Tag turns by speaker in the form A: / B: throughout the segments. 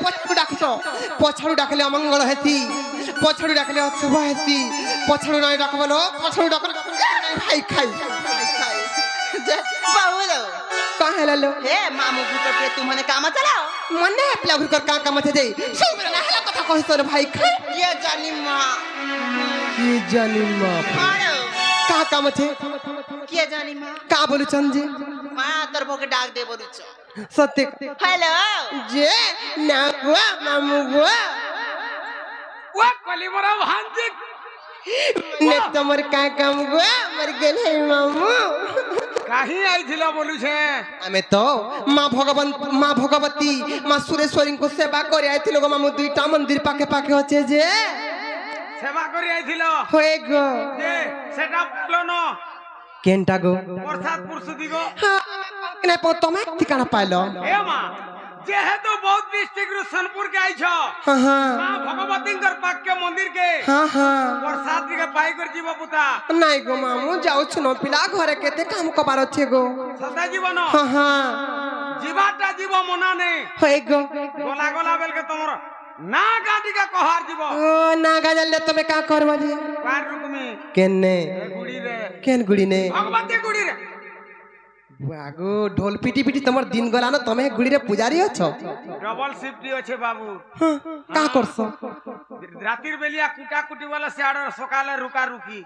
A: पछाड़ू डाकछ पछाड़ू डाकले अमंगल हेती पछाड़ू डाकले अशुभ हेती पछाड़ू नहीं डाकबलो पछाड़ू डाकले खाई खाई
B: बाबूलो
A: कहां हेला लो
B: हे मामू भूकर पे तुम मने काम चलाओ
A: मने अपला भुकर का काम थे जाई सब बेला ना हेला कथा कहस रे भाई खाई
B: ये जानी मां मारो
A: का काम थे
B: के जानी मां
A: का बोलु चंजी
B: मां तोर भोके डाक दे बोलु छ
A: सत्य
B: हेलो
A: जे ना गुआ मामू गुआ
C: वो कलिमरा भांजी
A: ने तमर का काम गुआ मर गेल है मामू
C: कहीं आई थिला बोलू छे
A: आमे तो मां भगवती मां सुरेश्वरी को सेवा करे आइथिलो गो मामू दुईटा मंदिर पाके पाके होचे जे
C: सेवा करी आई थिलो
A: होए गो
C: जे सेटा बोलो न
A: केनटा गो
C: प्रसाद पुरसुदी गो
A: ने तमे ठिकाना पाइलो
C: हे मां जेहेतु बहुत डिस्ट्रिक्ट रु सोनपुर के आई छो
A: हां हां
C: मां भगवती कर पाक के मंदिर के
A: हां हां
C: प्रसाद के पाई कर जीव पुता
A: नहीं गो मामू जाऊ छनो पिला घरे केते काम कबार छे गो
C: सदा जीवन
A: हां हां
C: जीवाटा जीव मना ने
A: होए गो
C: गोला गोला बेल के तमरो ना गाडी का कहार जीव
A: ओ ना गजल ले तमे का करबा जी
C: कार रुकमी
A: केने
C: गुड़ी रे
A: केन गुड़ी ने
C: भगवती गुड़ी रे
A: बागो ढोल पिटी पिटी तमर दिन गला न तमे गुड़ी रे पुजारी अछ
C: डबल शिफ्ट আছে बाबू
A: का करसो
C: रातिर बेलिया कुटा कुटी वाला से आडर सकाले रुका रुकी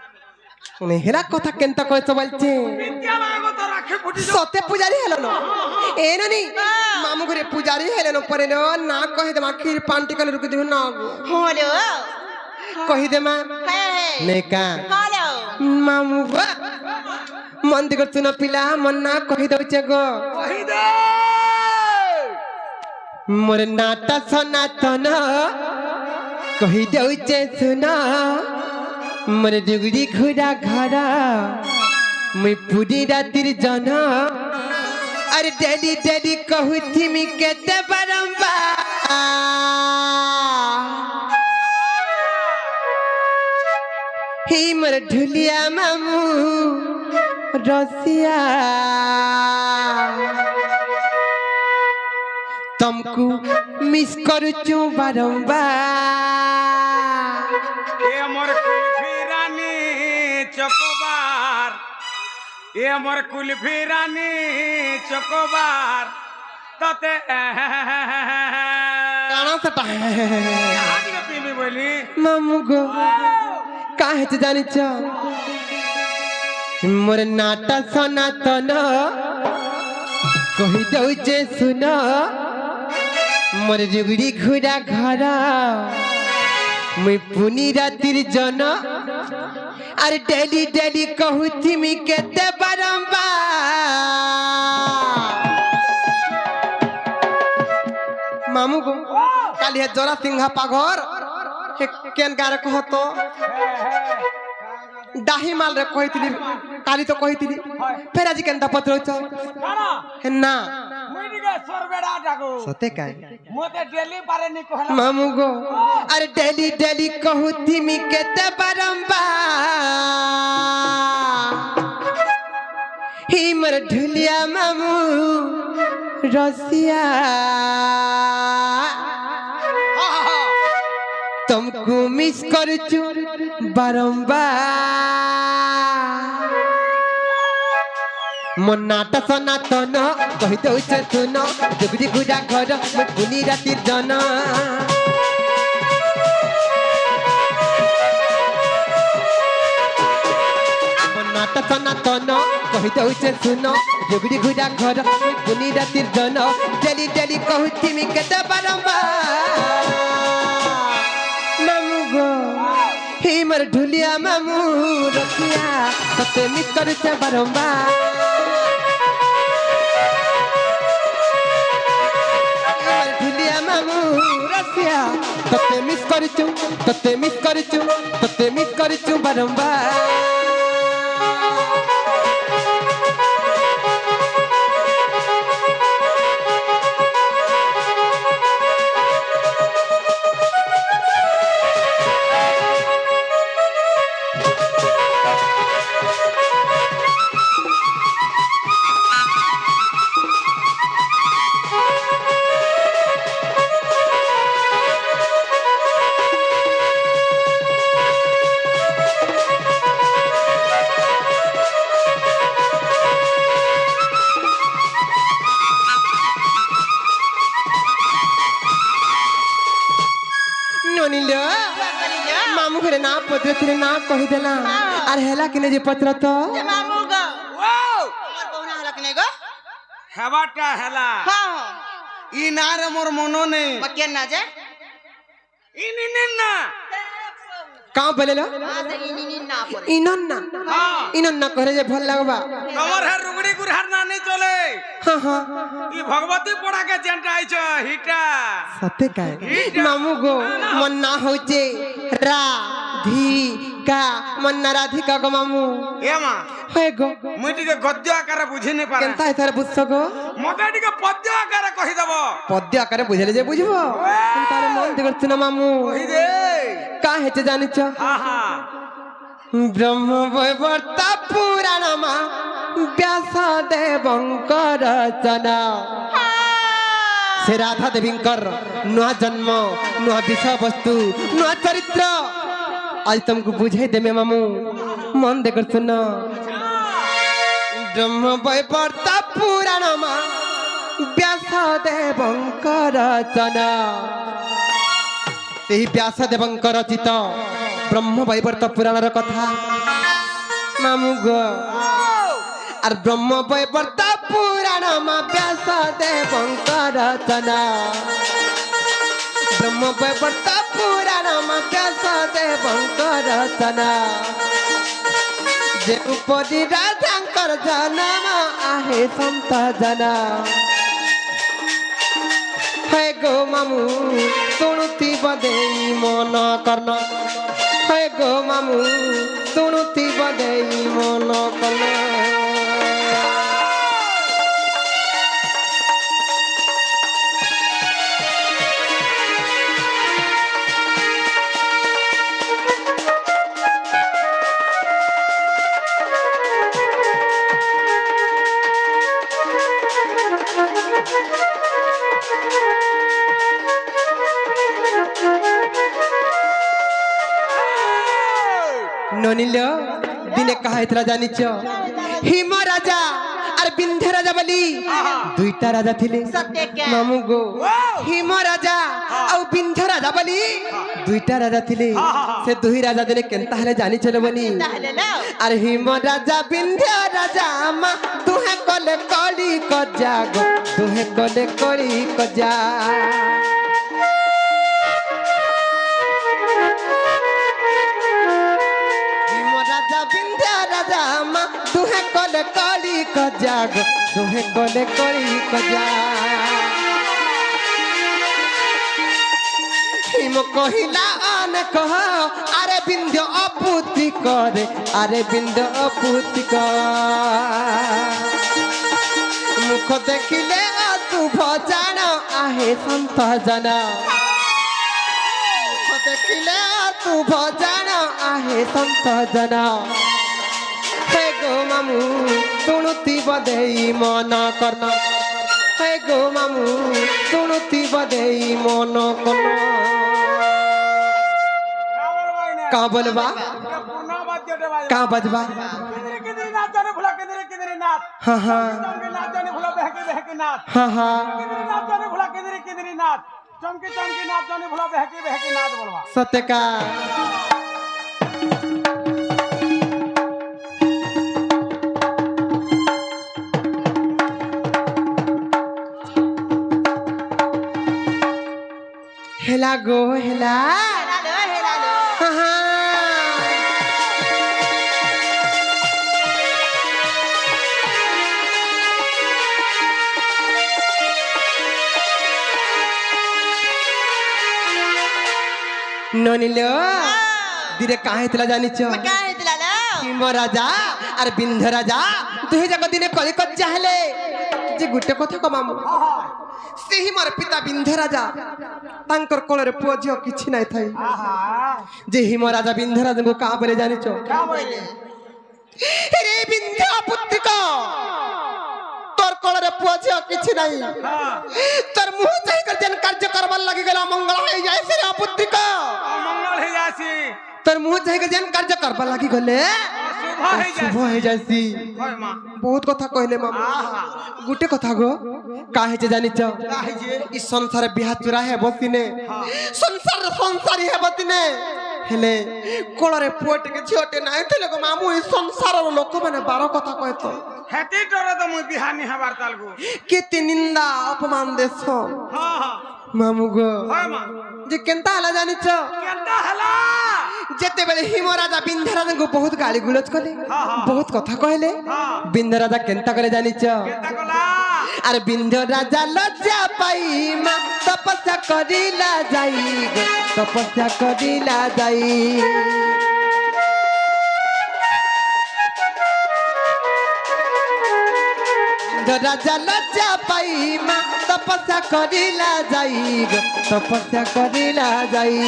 A: ने हेला कथा केनता कहत बलचे
C: विद्या लागो तो राखे फुटी
A: सते पुजारी हेलो न ए ननी मामू घरे पुजारी हेलो न परे न ना कहि दे मा खीर पांटी कले रुक दिहो ना
B: हेलो
A: कहि दे मा
B: हे
A: ने का
B: हेलो
A: मामू बा मंदिर कर तुना पिला मन्ना कहि दउचे गो
C: कहि दे
A: मोर नाटा सनातन कहि दउचे सुना मोर दुगड़ी घुड़ा घरा मैं पूरी रातिर जाना अरे डेली डेली कहू थी मी केते बारंबार ही मोर ढुलिया मामू रसिया तुमको मिस करूचू बारंबार
C: ए मोर कुल्फी रानी चकोबार ए मोर कुल्फी रानी चकोबार तते
A: काना सटा
C: आज के पीमी बोली
A: मामू गो काहे से जानी छ मोर नाटा सनातन कहि दउचे सुन मोर जुगड़ी घुड़ा घरा मैं पुनी रातिर जन अरे डेली डेली कहू थी मी केते बारंबार मामू गो काली है जोरा सिंहा पाघर केन गारे कहतो डाही माल रे कहितली काली तो कहितली फेर आज केनता पत्रछ
C: काना
A: ना
C: मुई के सरबेडा डाको
A: सते काय
C: मोते डेली पारे नि कहला
A: मामू गो अरे डेली डेली कहू थी मी केते बारंबार ही मर ढुलिया मामू रसिया तुमको मिस करचू बारंबार मोर नाटा सनातन कहि दउछ सुन जुगड़ी गुजा घर मैं पुनी रातिर जन मोर नाटा सनातन कहि दउछ सुन जुगड़ी गुजा घर मैं पुनी रातिर जन डेली डेली कहूची मी केते बारंबार मामू गो ही मर ढुलिया मामू रखिया तते मिस करछ बारंबार ढुलिया मामू रखिया तते मिस करछु बारंबार ননিল মামু ঘরে না পত্র ଥିଲେ না কহিদেলা আর হেলা কিনে যে পত্র তো
B: মামু গো
C: ও
B: তোমার কৌনা হলা কিনে গো
C: হেবাটা হেলা
B: হ্যাঁ
C: ই না রে মোর মন নেই
B: মকেন না যে
C: ই নিন না
A: কাঁ বলেলো
B: আতে ইনি না পড়ে
A: ইনন্না
C: হ্যাঁ
A: ইনন্না করে যে ভাল লাগবা
C: তোমার হে রুগড়ি গুরহার না নেই চলে
A: হ্যাঁ হ্যাঁ
C: ই ভগবতী পড়াকে জেন্টা আইছ হিটা
A: সতে কায় মামু গো মন না হচ্ছে রা ধি কা মন না রাধিকা গো মামু
C: এ মা
A: হয়ে গো
C: মুই টিকে গদ্য আকারে বুঝি নি পারে
A: কেনতা এথার বুঝছ গো
C: মতে টিকে পদ্য আকারে কহি দেব
A: পদ্য আকারে বুঝলে যে বুঝবো তার মন দেখছ না মামু
C: কহি দে
A: কা হেতে জানিছ
C: হ্যাঁ হ্যাঁ
A: ব্রহ্ম বৈবর্তা পুরাণ মা ব্যাস দেবঙ্কর রচনা সে রাধা দেবীঙ্কর নূଆ জন্ম নୂଆ বিষয়বস্তু নୂଆ চরিত্র আজ তোমাকে বুঝাই দেবে মামু মন দে করছো না ব্রহ্ম বৈবর্তা পুরাণ মা ব্যাস দেবঙ্কর রচনা ସେହି ବ୍ୟାସଦେବଙ୍କ ରଚିତ ବ୍ରହ୍ମ ବୈବର୍ତ ପୁରାଣର କଥା ମାମୁ ଗୋ আর ব্রহ্ম বৈবর্ত পুরাণ মা ব্যাসদেবଙ୍କ রচনা ব্রহ্ম বৈবর্ত পুরাণ মা ব্যাসদেবଙ୍କ রচনা যেপরি রাধাঙ্কর জনম আহে সন্ত জনা হে গো মামু শুণুতি বদেই মন কর্ণ হে গো মামু শুণুতি বদেই মন কর্ণ ননিল দিনে কাহা হয়েছিল জানিছ হিম রাজা আর বিন্ধ্য রাজা বলি দুইটা রাজা থিলে মামু গো হিম রাজা আর বিন্ধ্য রাজা বলি দুইটা রাজা থিলে সে দুই রাজা দিনে কেনতা হলে জানিছিল বনি আর হিম রাজা বিন্ধ্য রাজা মা তুহে কলে কলি কজা গো তুহে কলে কলি কজা রাজা মা তুহে কলে কলি কজা গো তুহে কলে কলি কজা হিম কহিলা আন কহ আরে বিন্ধ্য অপুতি করে আরে বিন্ধ্য অপুতি মুখ দেখিলে শুভ জান আহে সন্ত জন মুখ দেখিলে শুভ জান আহে সন্ত জন হে গো মামু শুণুতি বদেই মন কর্ণ হে গো মামু শুণুতি বদেই মন কর্ণ কা বলবা কা বাজবা
C: কিদরি নাচ জানে ভুলা কিদরি নাচ
A: হ্যাঁ হ্যাঁ
C: চমকে নাচ জানে ভুলা বেহকি নাচ
A: হ্যাঁ হ্যাঁ
C: কিদরি নাচ জানে ভুলা কিদরি নাচ চমকে নাচ জানে ভুলা বেহকি নাচ বলবা
A: সত্যকা হেলা গো হেলা হ্যাঁ হ্যাঁ ননিল দিরে কাহে হেতলা জানিছ হিম রাজা আর বিন্ধ্য রাজা দুহে যাক দিনে কলি কজ্জা হেলে যে গোটে কথা কমামু ସେହି ମୋର ପିତା ବିନ୍ଧ୍ୟ ରାଜା ତାଙ୍କର କୋଳରେ ପୁଅ ଝିଅ କିଛି ନାଇଁ ଥାଇ ଯେ ହିମ ରାଜା ବିନ୍ଧ୍ୟ ରାଜାଙ୍କୁ କାହା ବୋଲେ ଜାଣିଛ ରେ ବିନ୍ଧ୍ୟ ପୁତ୍ରିକ তোর কোଳରେ পুଅ ঝିଅ କିଛି ନାହିଁ তোর ମୁହଁ ଚାହିଁକରି ଯେନ୍ କାର୍ଯ୍ୟ କରବାର ଲାଗି ଗଲା ମଙ୍ଗଳ ହେଇଯାଏ ସେ ଅପୁତ୍ରିକ
C: মঙ্গল হয়ে যাসি
A: তোর मुह जाके जेन कार्य करबा लागी गले
C: शुभ है
A: शुभ हो जासी
C: होय मां
A: बहुत कथा कहले मामू गुटे कथा गो काहे जे जानिच
C: काहे जे
A: इ संसार बिहा चुरा है बसिने संसार संसारी है बसिने हेले कोलरे पुअटे के झियोटे नाही थले गो मामू इ संसार रो लोक माने बारो कथा कहतो
C: हेती डरे तो मुई बिहानी हबार ताल गो
A: केते निंदा अपमान देसो
C: हां हां
A: मामू गो
C: होय मां
A: जे केनता हला जानिच
C: केनता हला
A: जेते बेले हिम राजा बिंध्य राजा को बहुत गाली गुलज कले बहुत कथा कहले बिंध्य राजा केनता करे जानिच
C: केनता कला
A: अरे बिंध्य राजा लज्जा पाई मा तपस्या करिला जाई गो तपस्या करिला जाई बिंध्य राजा लज्जा पाई मा तपस्या करिला जाई गो तपस्या करिला जाई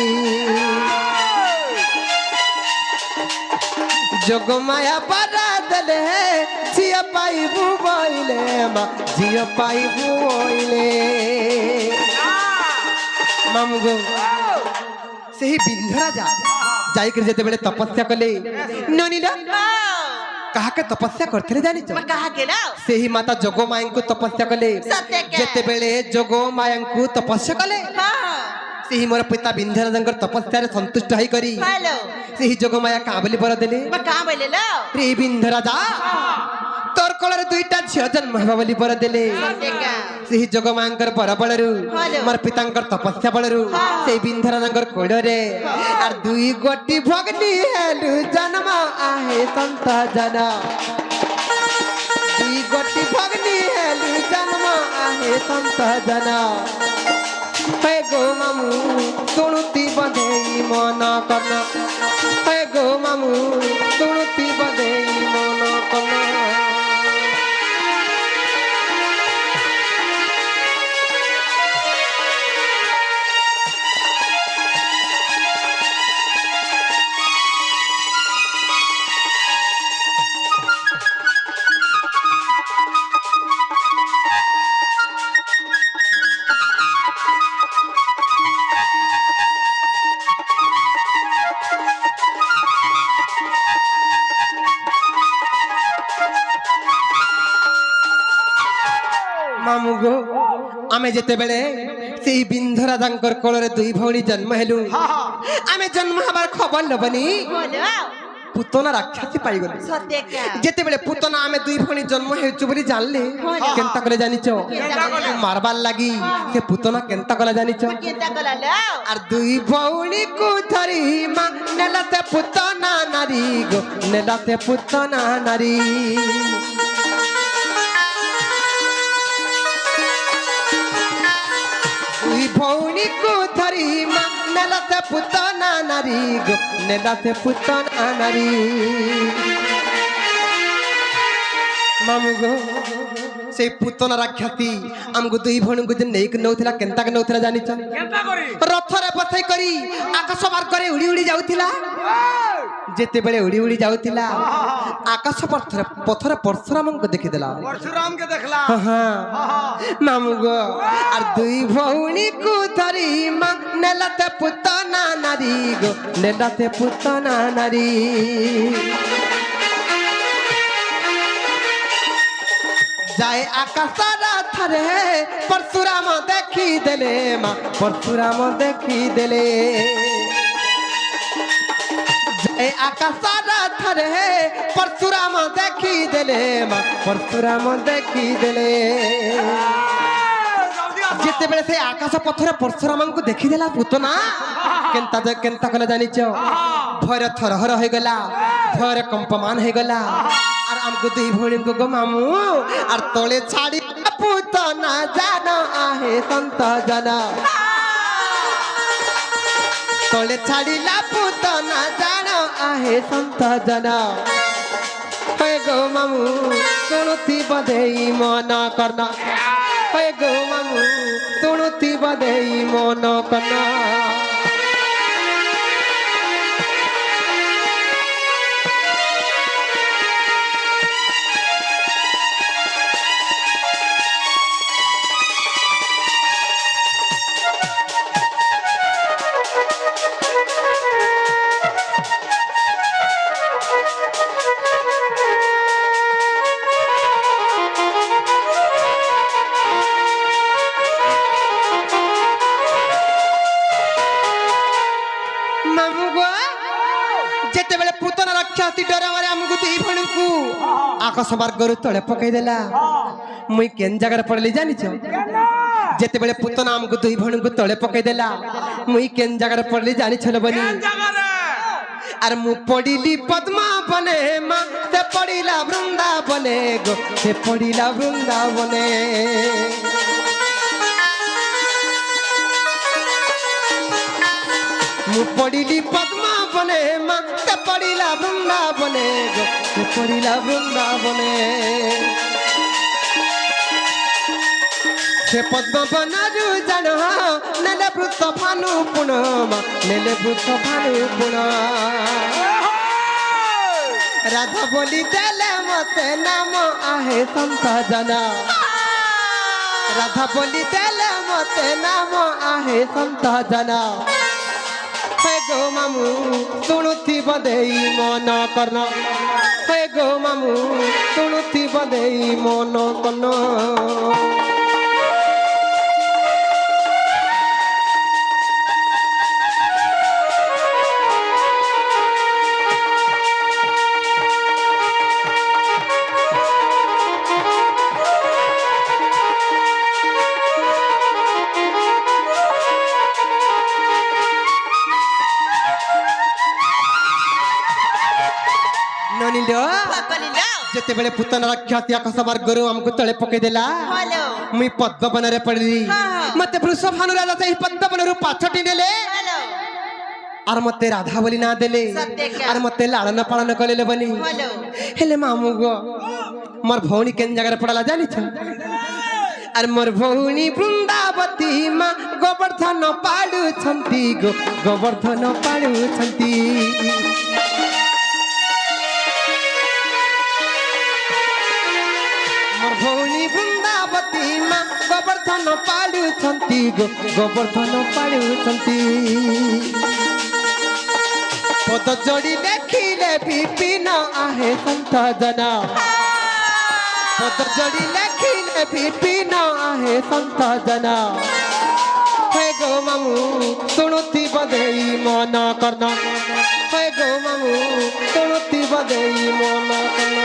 A: जोग माया बरा दले झिया पाई बुबोइले मा झिया पाई बुबोइले मामू गो सेही बिंध्य राजा जाई कर जेते बेले तपस्या कले ननीला कहा के तपस्या करथले जानि छ
B: कहा के ना
A: सेही माता जोगो माया को तपस्या कले
B: सत्य के
A: जेते बेले जोगो माया को तपस्या कले
B: हां
A: सेही मोर पिता बिंध्य राजा तपस्या रे संतुष्ट होई करी
B: हेलो
A: सेही जोगो माया काबली बर देले
B: कहा बोले लो
A: रे बिंध्य राजा तोर कोलरे दुईटा झियो जन्म हेबा बोली बर देले
B: सत्य का
A: सेही जोग मांकर बर बळरु मोर पितांकर तपस्या बळरु सेही बिंध्य राजांकर कोडरे आर दुई गोटी भगनी हेलु जन्म आहे संत जना दुई गोटी भगनी हेलु जन्म आहे संत जना हे गो मामू सुनुती बधेई मन करना हे गो मामू सुनुती बधेई मन करना मामू गो आमे जेते बेले सेही बिंध्य राजांकर कोलरे दुई भौणी जन्म हेलु आमे जन्म हबार खबर लबनी
B: बोलो
A: पुतना राक्षसी पाई गले
B: सत्य का
A: जेते बेले पुतना आमे दुई भौणी जन्म हेचु बोली जानले केनता करे जानिचो मारबार लागी से पुतना केनता कला जानिचो
B: केनता कला लो
A: आर दुई भौणी को धरी मा नेलाते पुतना नारी गो नेलाते पुतना नारी भौणी को धरी मा नेलाते पुतना नारी गो नेलाते पुतना नारी मामू गो से पुतना राक्षसी हमको दुई भौणी को जे नेक नौथिला केनता के नौथिला जानिछ
C: केनता करी
A: रथरे बसई करी आकाश मार्ग करे उड़ी उड़ी जाउथिला जेते बेले उड़ी उड़ी जाउथिला आकाश पथरे पथरे परशुराम को देखि देला
C: परशुराम के देखला
A: हां मामू गो आर दुई भौणी को धरी मा नेलाते पुतना नारी गो नेलाते पुतना नारी जाए आकाश थरे परशुराम देखी देले मा परशुराम देखी देले जाए आकाश थरे परशुराम देखी देले मा परशुराम देखी देले जेते बेले से आकाश पथरे परशुराम को देखी देला पुतना केनता कला जानिच भयर थरहर हो गला भयर कंपमान हो गला और हमको दुई भौणी को गो मामू और तोले छाड़ी पुतना जाना आहे संत जना तोले छाड़ी ला पुतना जाना आहे संत जना हे गो मामू सुनुती बधेई मन करना हे गो मामू सुनुती बधेई मन करना ମାମୁଁ ଗୋ ଯେତେବେଳେ ପୁତନା ରକ୍ଷାତି ଡର ମାରେ ଆମକୁ ଦୁଇ ଭଣୀଙ୍କୁ ଆକାଶ ମାର୍ଗରୁ ତଳେ ପକେଇଦେଲା ମୁଇଁ କେନ୍ ଜାଗାରେ ପଡିଲି ଜାଣିଛ ଯେତେବେଳେ ପୁତନା ଆମକୁ ଦୁଇ ଭଣୀଙ୍କୁ ତଳେ ପକେଇଦେଲା ମୁଇଁ କେନ୍ ଜାଗାରେ ପଡିଲି ଜାଣିଛ ବନି ଆରେ ମୁଁ ପଡିଲି ପଦ୍ମାବନେ ମା ସେ ପଡିଲା ବୃନ୍ଦାବନେ ଗো ସେ ପଡିଲା ବୃନ୍ଦାବନେ ମୁଁ ପଡିଲି ପଦ୍ମାବନେ ମା ସେ ପଡିଲା ବୃନ୍ଦାବନେ ଗো ସେ ପଡିଲା ବୃନ୍ଦାବନେ ସେ ପଦ୍ମବନରୁ ଜାଣ ନେଲେ ବୃତ ଭାନୁ ପୁଣ ନେଲେ ବୃତ ଭାନୁ ପୁଣ ରାଧା ବୋଲି ଦେଲେ ମତେ ନାମ ଆହେ ସନ୍ଥ ଜନ ରାଧା ବୋଲି ଦେଲେ ମତେ ନାମ ଆହେ ସନ୍ଥ ଜନ ହେ ଗো ମାମୁଁ ଶୁଣୁଥିବ ଦେଇ ମନ କର୍ଣ୍ଣ ହେ ଗো ମାମୁଁ ଶୁଣୁଥିବ ଦେଇ ମନ କର୍ଣ୍ଣ ଯେତେବେଳେ ପୁତନା ରକ୍ଷାତି ଆକାଶ ମାର୍ଗରୁ ଆମକୁ ତଳେ ପକେଇଦେଲା ମୁଇଁ ପଦ୍ମବନରେ ପଡିଲି ମତେ ବୃଷଭାନୁ ରାଜା ସେଇ ପଦ୍ମବନରୁ ପାଛଟି ନେଲେ আর মতে রাধা বলি না দেলে আর মতে লালন পালন কলে বনি হেলে মামু গো মোর ভৌণী কেন জায়গায় পড়ালা জানিছ আর মোর ভৌণী বৃন্দাবতী মা গোবর্ধন পাড়ুছন্তি গো গোবর্ধন পাড়ুছন্তি মোর ভৌণী বৃন্দাবতী মা গোবর্ধন পাড়ুছন্তি গো গোবর্ধন পাড়ুছন্তি পদ জড়ি লেখিলে বিপিন আহে সন্ত জন পদ জড়ি লেখিলে বিপিন আহে সন্ত জন হে গো মামু শুণুথিব দেই মন কর্ণ হে গো মামু শুণুথিব দেই মন কর্ণ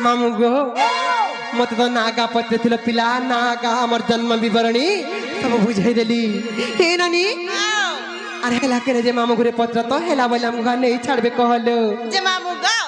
A: मामू गो मत तो नागा पत्र थिल पिला नागा हमर जन्म विवरणी सब बुझाई देली हे नानी अरे हेला करे जे मामू गुरे पत्र तो हेला बोला मुगा नहीं छाड़बे कहलो
B: जे मामू गा